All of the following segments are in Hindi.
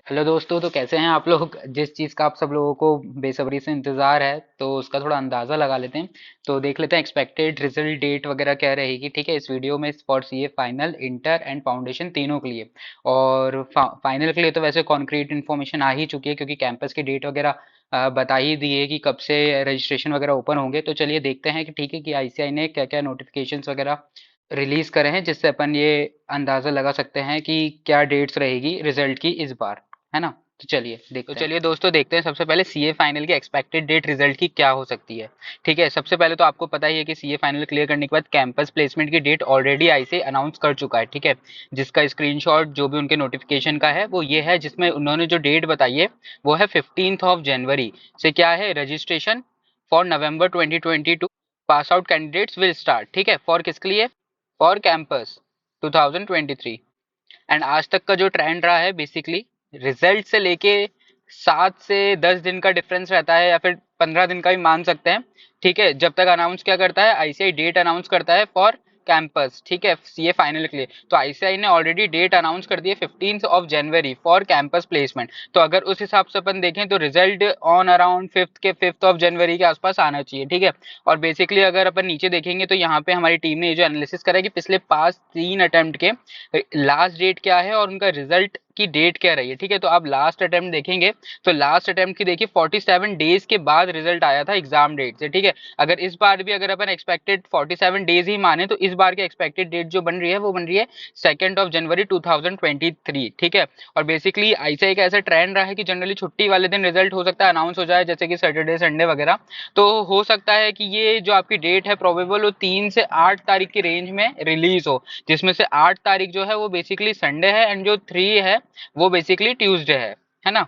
हेलो दोस्तों, तो कैसे हैं आप लोग। जिस चीज़ का आप सब लोगों को बेसब्री से इंतज़ार है तो उसका थोड़ा अंदाज़ा लगा लेते हैं। तो देख लेते हैं एक्सपेक्टेड रिजल्ट डेट वगैरह क्या रहेगी। ठीक है, इस वीडियो में for CA final, inter and foundation तीनों के लिए। और फाइनल के लिए तो वैसे कॉन्क्रीट इन्फॉर्मेशन आ ही चुकी है, क्योंकि कैंपस की डेट वगैरह बता ही दी है कि कब से रजिस्ट्रेशन वगैरह ओपन होंगे। तो चलिए देखते हैं कि ठीक है कि आईसीआई ने क्या क्या नोटिफिकेशंस वगैरह रिलीज करे हैं, जिससे अपन ये अंदाजा लगा सकते हैं कि क्या डेट्स रहेगी रिजल्ट की इस बार, है ना। तो चलिए देखते हैं। चलिए दोस्तों देखते हैं सबसे पहले सीए फाइनल की एक्सपेक्टेड डेट रिजल्ट की क्या हो सकती है। ठीक है, सबसे पहले तो आपको पता ही है कि सीए फाइनल क्लियर करने के बाद कैंपस प्लेसमेंट की डेट ऑलरेडी आईसीएआई अनाउंस कर चुका है। ठीक है, जिसका स्क्रीनशॉट जो भी उनके नोटिफिकेशन का है वो ये है, जिसमें उन्होंने जो डेट बताई है वो है 15 जनवरी से क्या है, registration for November 2022 pass out candidates will start. ठीक है, फॉर किसके लिए, फॉर कैंपस 2023। एंड आज तक का जो ट्रेंड रहा है बेसिकली रिजल्ट से लेके 7 से 10 दिन का डिफरेंस रहता है, या फिर 15 दिन का भी मान सकते हैं। ठीक है, जब तक अनाउंस क्या करता है आईसीआई, डेट अनाउंस करता है फॉर कैंपस। ठीक है, सीए फाइनल के लिए तो आईसीआई ने ऑलरेडी डेट अनाउंस कर दी है 15 जनवरी फॉर कैंपस प्लेसमेंट। तो अगर उस हिसाब से अपन देखें तो रिजल्ट ऑन अराउंड 5 जनवरी के आसपास आना चाहिए। ठीक है, और बेसिकली अगर अपन नीचे देखेंगे तो यहाँ पे हमारी टीम ने ये जो एनालिसिस करा है कि पिछले पास 3 अटेम्प्ट के लास्ट डेट क्या है और उनका रिजल्ट की डेट क्या रही है। ठीक है, तो आप लास्ट अटेम्प्ट देखेंगे तो लास्ट अटेम्प्ट की देखिए 47 डेज के बाद रिजल्ट आया था एग्जाम डेट से। ठीक है, अगर इस बार भी अगर अपन एक्सपेक्टेड 47 डेज ही माने तो इस बार की एक्सपेक्टेड डेट जो बन रही है वो बन रही है 2 जनवरी 2023। ठीक है, और बेसिकली आईसीआई का ऐसा ट्रेंड रहा है कि जनरली छुट्टी वाले दिन रिजल्ट हो सकता है अनाउंस हो जाए, जैसे कि सैटरडे संडे वगैरह। तो हो सकता है कि ये जो आपकी डेट है प्रोबेबल वो 3 से 8 तारीख की रेंज में रिलीज हो, जिसमें से 8 तारीख जो है वो बेसिकली संडे है एंड जो 3 है वो बेसिकली ट्यूसडे है ना।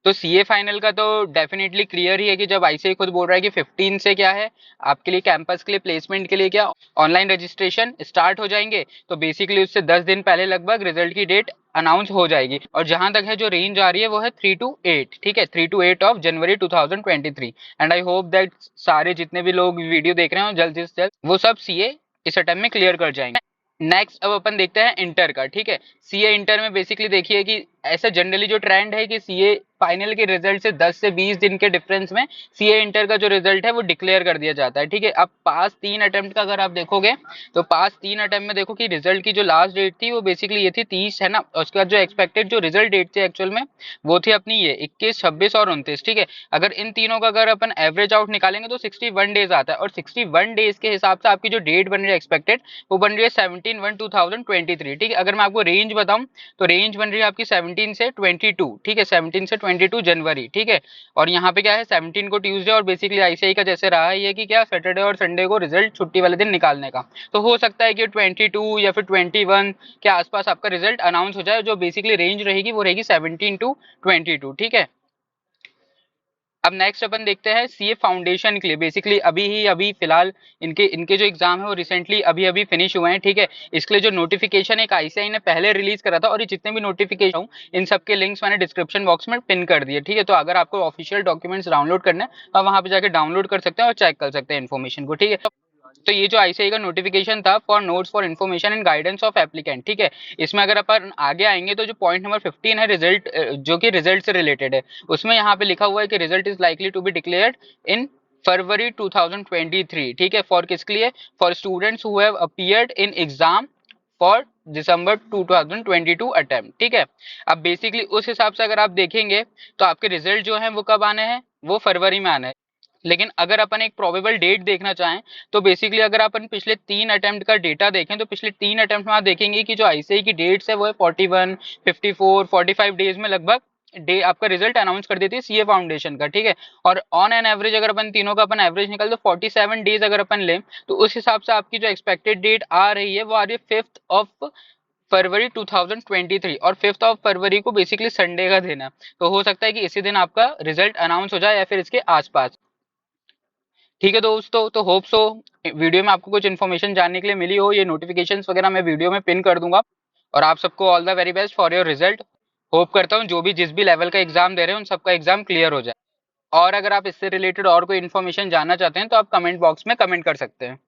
तो सीए फाइनल का तो डेफिनेटली क्लियर ही है कि जब आईसीआई खुद बोल रहा है कि 15 से क्या है आपके लिए कैंपस के लिए प्लेसमेंट के लिए क्या ऑनलाइन रजिस्ट्रेशन स्टार्ट हो जाएंगे, तो बेसिकली उससे 10 दिन पहले लगभग रिजल्ट की डेट अनाउंस हो जाएगी। और जहां तक है जो रेंज आ रही है वो है 3 to 8। ठीक है, 3 to 8 January 2023। And I hope that सारे जितने भी लोग वीडियो देख रहे हो जल्द से जल्द वो सब सीए इस अटेम्प्ट में क्लियर कर जाएंगे। नेक्स्ट अब अपन देखते हैं इंटर का। ठीक है, सीए इंटर में बेसिकली देखिए कि ऐसा जनरली जो ट्रेंड है कि सीए फाइनल के रिजल्ट से 10 से 20 दिन के डिफरेंस में सीए इंटर का जो रिजल्ट है वो डिक्लेयर कर दिया जाता है। ठीक है, अब पास 3 अटेम्प्ट का अगर आप देखोगे तो पास 3 अटेम्प्ट में देखो कि रिजल्ट की जो लास्ट डेट थी वो बेसिकली ये थी 30, है ना। और उसके बाद जो एक्सपेक्टेड जो रिजल्ट डेट थी एक्चुअल में वो थी अपनी ये 21, 26 और 29। ठीक है, अगर इन तीनों का अगर अपन एवरेज आउट निकालेंगे तो 61 डेज आता है, और 61 डेज के हिसाब से आपकी जो डेट बन रही है एक्सपेक्टेड वो बन रही है 17/1/2023। ठीक है, अगर मैं आपको रेंज बताऊं तो रेंज बन रही है आपकी 17 से 22। ठीक है, 17 से 22 जनवरी। ठीक है, और यहाँ पे क्या है 17 को ट्यूसडे, और बेसिकली आईसीआई का जैसे रहा है ये कि क्या सैटरडे और संडे को रिजल्ट छुट्टी वाले दिन निकालने का। तो हो सकता है कि 22 या फिर 21 के आसपास आपका रिजल्ट अनाउंस हो जाए, जो बेसिकली रेंज रहेगी वो रहेगी 17 to 22। ठीक है, अब नेक्स्ट अपन देखते हैं सीए फाउंडेशन के लिए। बेसिकली अभी फिलहाल इनके इनके जो एग्जाम है वो रिसेंटली अभी अभी फिनिश हुए हैं। ठीक है, इसके लिए जो नोटिफिकेशन एक आईसीआई ने पहले रिलीज करा था, और ये जितने भी नोटिफिकेशन हूँ इन सबके लिंक्स मैंने डिस्क्रिप्शन बॉक्स में पिन कर दिए। ठीक है, तो अगर आपको ऑफिशियल डॉक्यूमेंट्स डाउनलोड करना है तो आप वहाँ पे जाकर डाउनलोड कर सकते हैं और चेक कर सकते हैं इन्फॉर्मेशन को। ठीक है, तो ये जो आईसीआई का नोटिफिकेशन था for notes for information and guidance of applicant. ठीक है, इसमें अगर अपन आगे आएंगे तो जो पॉइंट नंबर 15 है रिजल्ट, जो कि रिजल्ट से रिलेटेड है, उसमें यहाँ पे लिखा हुआ है कि result is likely to be declared in February 2023। ठीक है, फॉर किसके लिए, for students who have appeared in exam for December 2022 attempt. ठीक है, अब बेसिकली उस हिसाब से अगर आप देखेंगे तो आपके रिजल्ट जो है वो कब आने हैं, वो फरवरी में आने हैं। लेकिन अगर अपन एक प्रोबेबल डेट देखना चाहें तो बेसिकली अगर अपन पिछले 3 अटेम्प्ट का डेटा देखें तो पिछले 3 अटेम्प्ट में आप देखेंगे कि जो आईसीआई की डेट्स है वो है 41, 54, 45 डेज में लगभग डे आपका रिजल्ट अनाउंस कर देती है सीए फाउंडेशन का। ठीक है, और ऑन एन एवरेज अगर अपन तीनों का अपन एवरेज निकाल तो 47 डेज अगर अपन लें तो उस हिसाब से आपकी जो एक्सपेक्टेड डेट आ रही है वो आ रही है 5 फरवरी 2023, और 5 फरवरी को बेसिकली संडे का दिन है। तो हो सकता है कि इसी दिन आपका रिजल्ट अनाउंस हो जाए या फिर इसके आसपास। ठीक है दोस्तों, तो होप सो वीडियो में आपको कुछ इन्फॉर्मेशन जानने के लिए मिली हो। ये नोटिफिकेशंस वगैरह मैं वीडियो में पिन कर दूंगा। और आप सबको all the very best for your result. Hope करता हूँ जो भी जिस भी लेवल का एग्जाम दे रहे हैं उन सबका एग्जाम क्लियर हो जाए। और अगर आप इससे रिलेटेड और कोई इन्फॉर्मेशन जानना चाहते हैं तो आप कमेंट बॉक्स में कमेंट कर सकते हैं।